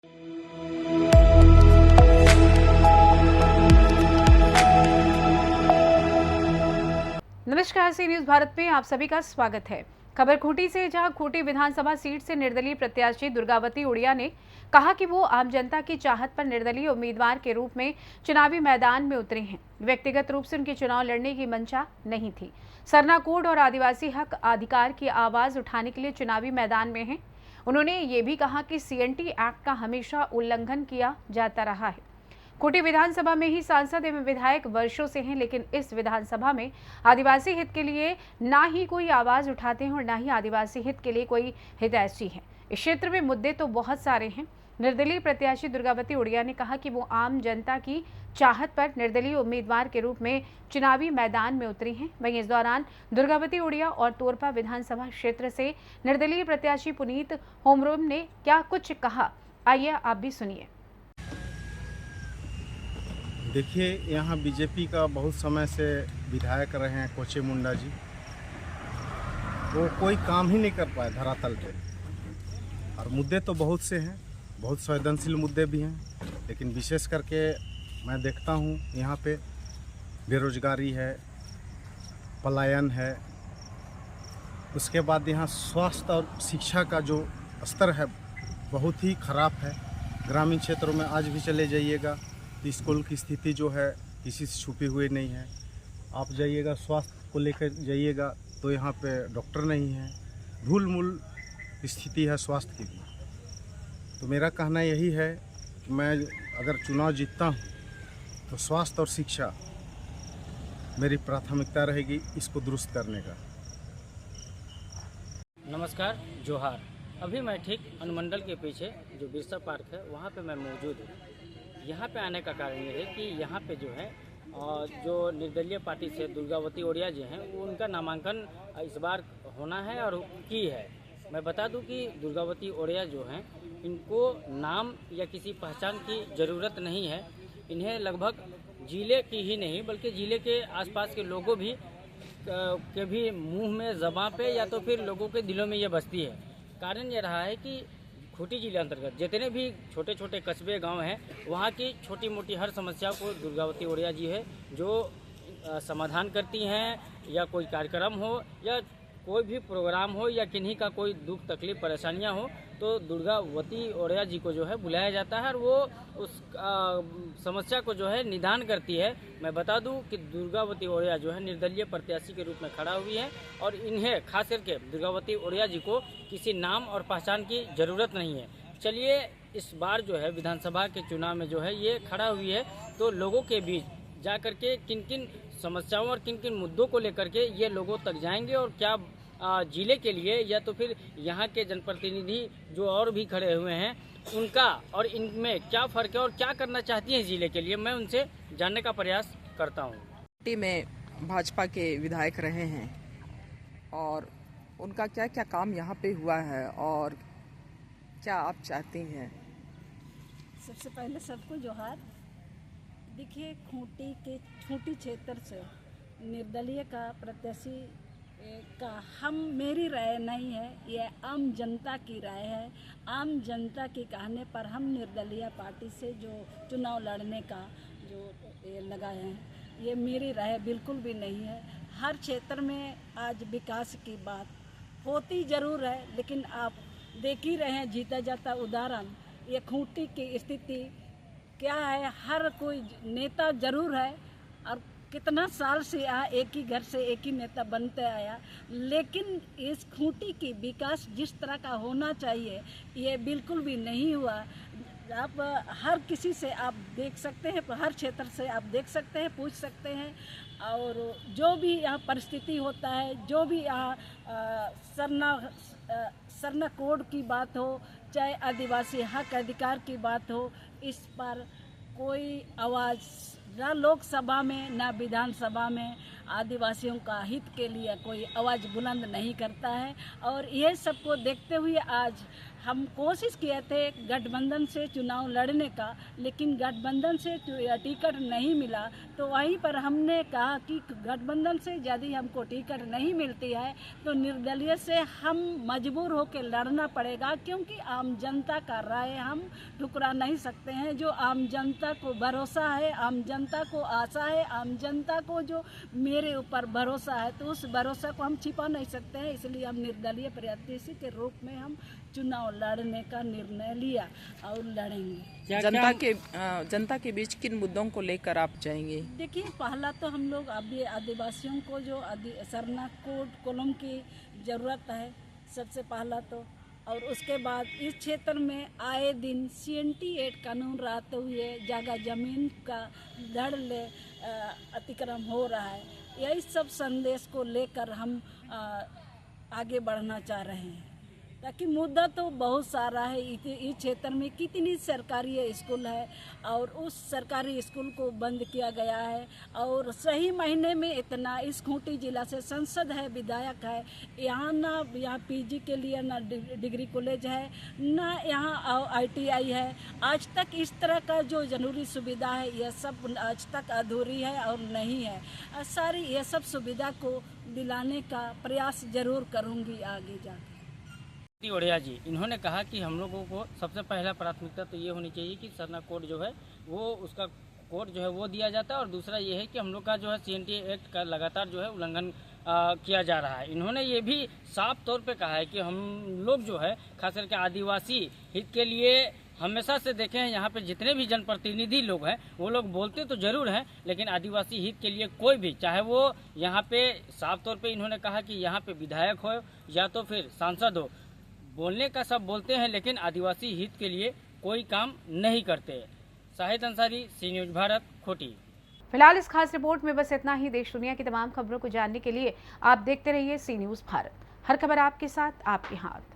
नमस्कार, सी न्यूज भारत में आप सभी का स्वागत है। खबर खूंटी से, जहां खूंटी विधानसभा सीट से निर्दलीय प्रत्याशी दुर्गावती उड़िया ने कहा कि वो आम जनता की चाहत पर निर्दलीय उम्मीदवार के रूप में चुनावी मैदान में उतरे हैं। व्यक्तिगत रूप से उनकी चुनाव लड़ने की मंशा नहीं थी। सरना कोड और आदिवासी हक अधिकार की आवाज उठाने के लिए चुनावी मैदान में हैं। उन्होंने ये भी कहा कि CNT एक्ट का हमेशा उल्लंघन किया जाता रहा है। खूंटी विधानसभा में ही सांसद एवं विधायक वर्षों से हैं, लेकिन इस विधानसभा में आदिवासी हित के लिए ना ही कोई आवाज उठाते हैं और ना ही आदिवासी हित के लिए कोई हितैषी है। इस क्षेत्र में मुद्दे तो बहुत सारे हैं। निर्दलीय प्रत्याशी दुर्गावती उड़िया ने कहा कि वो आम जनता की चाहत पर निर्दलीय उम्मीदवार के रूप में चुनावी मैदान में उतरी हैं। वहीं इस दौरान दुर्गावती उड़िया और तोरपा विधानसभा क्षेत्र से निर्दलीय प्रत्याशी पुनीत होमरोम ने क्या कुछ कहा, आइए आप भी सुनिए। देखिए, यहाँ बीजेपी का बहुत समय से विधायक रहे हैं कोचे मुंडा जी। वो कोई काम ही नहीं कर पाए धरातल पे। और मुद्दे तो बहुत से हैं, बहुत संवेदनशील मुद्दे भी हैं, लेकिन विशेष करके मैं देखता हूँ यहाँ पे बेरोजगारी है, पलायन है, उसके बाद यहाँ स्वास्थ्य और शिक्षा का जो स्तर है बहुत ही ख़राब है। ग्रामीण क्षेत्रों में आज भी चले जाइएगा, स्कूल की स्थिति जो है किसी से छुपी हुई नहीं है। आप जाइएगा, स्वास्थ्य को लेकर जाइएगा तो यहाँ पे डॉक्टर नहीं है, धूल मूल स्थिति है स्वास्थ्य की भी। तो मेरा कहना यही है कि मैं अगर चुनाव जीतता हूँ तो स्वास्थ्य और शिक्षा मेरी प्राथमिकता रहेगी, इसको दुरुस्त करने का। नमस्कार, जोहार। अभी मैं ठीक अनुमंडल के पीछे जो बिरसा पार्क है वहाँ पे मैं मौजूद हूँ। यहाँ पे आने का कारण ये है कि यहाँ पे जो है जो निर्दलीय पार्टी से दुर्गावती उड़िया जी हैं वो उनका नामांकन इस बार होना है और की है। मैं बता दूं कि दुर्गावती उड़िया जो हैं इनको नाम या किसी पहचान की ज़रूरत नहीं है। इन्हें लगभग जिले की ही नहीं बल्कि जिले के आसपास के लोगों भी के भी मुंह में, ज़बां पे या तो फिर लोगों के दिलों में ये बसती है। कारण ये रहा है कि खूंटी जिले अंतर्गत जितने भी छोटे छोटे कस्बे गांव हैं वहाँ की छोटी मोटी हर समस्या को दुर्गावती उड़िया जी है जो समाधान करती हैं। या कोई कार्यक्रम हो या कोई भी प्रोग्राम हो या किन्हीं का कोई दुख तकलीफ परेशानियां हो तो दुर्गावती उड़िया जी को जो है बुलाया जाता है और वो उस समस्या को जो है निदान करती है। मैं बता दूं कि दुर्गावती उड़िया जो है निर्दलीय प्रत्याशी के रूप में खड़ा हुई है और इन्हें खास करके दुर्गावती उड़िया जी को किसी नाम और पहचान की ज़रूरत नहीं है। चलिए, इस बार जो है विधानसभा के चुनाव में जो है ये खड़ा हुई है तो लोगों के बीच जा कर के किन किन समस्याओं और किन किन मुद्दों को लेकर के ये लोगों तक जाएंगे और क्या जिले के लिए या तो फिर यहाँ के जनप्रतिनिधि जो और भी खड़े हुए हैं उनका और इनमें क्या फ़र्क है और क्या करना चाहती हैं जिले के लिए, मैं उनसे जानने का प्रयास करता हूँ। पार्टी में भाजपा के विधायक रहे हैं और उनका क्या क्या काम यहाँ पे हुआ है और क्या आप चाहती हैं? सबसे पहले सबको जोहार। देखिए, खूंटी क्षेत्र से निर्दलीय का प्रत्याशी का मेरी राय नहीं है, ये आम जनता की राय है। आम जनता के कहने पर हम निर्दलीय पार्टी से जो चुनाव लड़ने का जो ये लगाए हैं, ये मेरी राय बिल्कुल भी नहीं है। हर क्षेत्र में आज विकास की बात होती ज़रूर है, लेकिन आप देख ही रहे हैं जीता जाता उदाहरण ये खूंटी की स्थिति क्या है। हर कोई नेता ज़रूर है और कितना साल से एक ही घर से एक ही नेता बनते आया, लेकिन इस खूंटी की विकास जिस तरह का होना चाहिए ये बिल्कुल भी नहीं हुआ। आप हर किसी से आप देख सकते हैं, हर क्षेत्र से आप देख सकते हैं, पूछ सकते हैं और जो भी यहाँ परिस्थिति होता है, जो भी यहाँ सरना कोड की बात हो, चाहे आदिवासी हक अधिकार की बात हो, इस पर कोई आवाज़ ना लोकसभा में ना विधानसभा में आदिवासियों का हित के लिए कोई आवाज़ बुलंद नहीं करता है। और ये सबको देखते हुए आज हम कोशिश किए थे गठबंधन से चुनाव लड़ने का, लेकिन गठबंधन से टिकट नहीं मिला। तो वहीं पर हमने कहा कि गठबंधन से यदि हमको टिकट नहीं मिलती है तो निर्दलीय से हम मजबूर होकर लड़ना पड़ेगा, क्योंकि आम जनता का राय हम ठुकरा नहीं सकते हैं। जो आम जनता को भरोसा है, आम जनता को आशा है, आम जनता को जो मेरे ऊपर भरोसा है, तो उस भरोसा को हम छिपा नहीं सकते हैं। इसलिए हम निर्दलीय प्रत्याशी के रूप में हम चुनाव लड़ने का निर्णय लिया और लड़ेंगे। जनता के बीच किन मुद्दों को लेकर आप जाएंगे? देखिए, पहला तो हम लोग अभी आदिवासियों को जो सरना कोड कॉलम की ज़रूरत है सबसे पहला तो, और उसके बाद इस क्षेत्र में आए दिन CNT एक्ट कानून रहते हुए जगह जमीन का धड़ ले अतिक्रमण हो रहा है। यही सब संदेश को लेकर हम आगे बढ़ना चाह रहे हैं, ताकि मुद्दा तो बहुत सारा है। इस क्षेत्र में कितनी सरकारी स्कूल है और उस सरकारी स्कूल को बंद किया गया है, और सही महीने में इतना इस खूंटी जिला से सांसद है, विधायक है, यहाँ PG के लिए ना डिग्री कॉलेज है, ना यहाँ ITI है। आज तक इस तरह का जो जरूरी सुविधा है यह सब आज तक अधूरी है और नहीं है। सारी ये सब सुविधा को दिलाने का प्रयास जरूर करूँगी आगे जाकर। ओढ़िया जी, इन्होंने कहा कि हम लोगों को सबसे पहला प्राथमिकता तो ये होनी चाहिए कि सरना कोड जो है वो उसका कोड जो है वो दिया जाता है, और दूसरा ये है कि हम लोग का जो है CNT एक्ट का लगातार जो है उल्लंघन किया जा रहा है। इन्होंने ये भी साफ तौर पे कहा है कि हम लोग जो है खास करके आदिवासी हित के लिए हमेशा से देखे हैं, यहाँ पे जितने भी जनप्रतिनिधि लोग हैं वो लोग बोलते तो जरूर हैं, लेकिन आदिवासी हित के लिए कोई भी, चाहे वो यहाँ पे साफ तौर पे इन्होंने कहा कि यहाँ पे विधायक हो या तो फिर सांसद हो, बोलने का सब बोलते हैं लेकिन आदिवासी हित के लिए कोई काम नहीं करते। शाहिद अंसारी, सी न्यूज़ भारत, खूंटी। फिलहाल इस खास रिपोर्ट में बस इतना ही। देश दुनिया की तमाम खबरों को जानने के लिए आप देखते रहिए सी न्यूज़ भारत। हर खबर आपके साथ, आपके हाथ।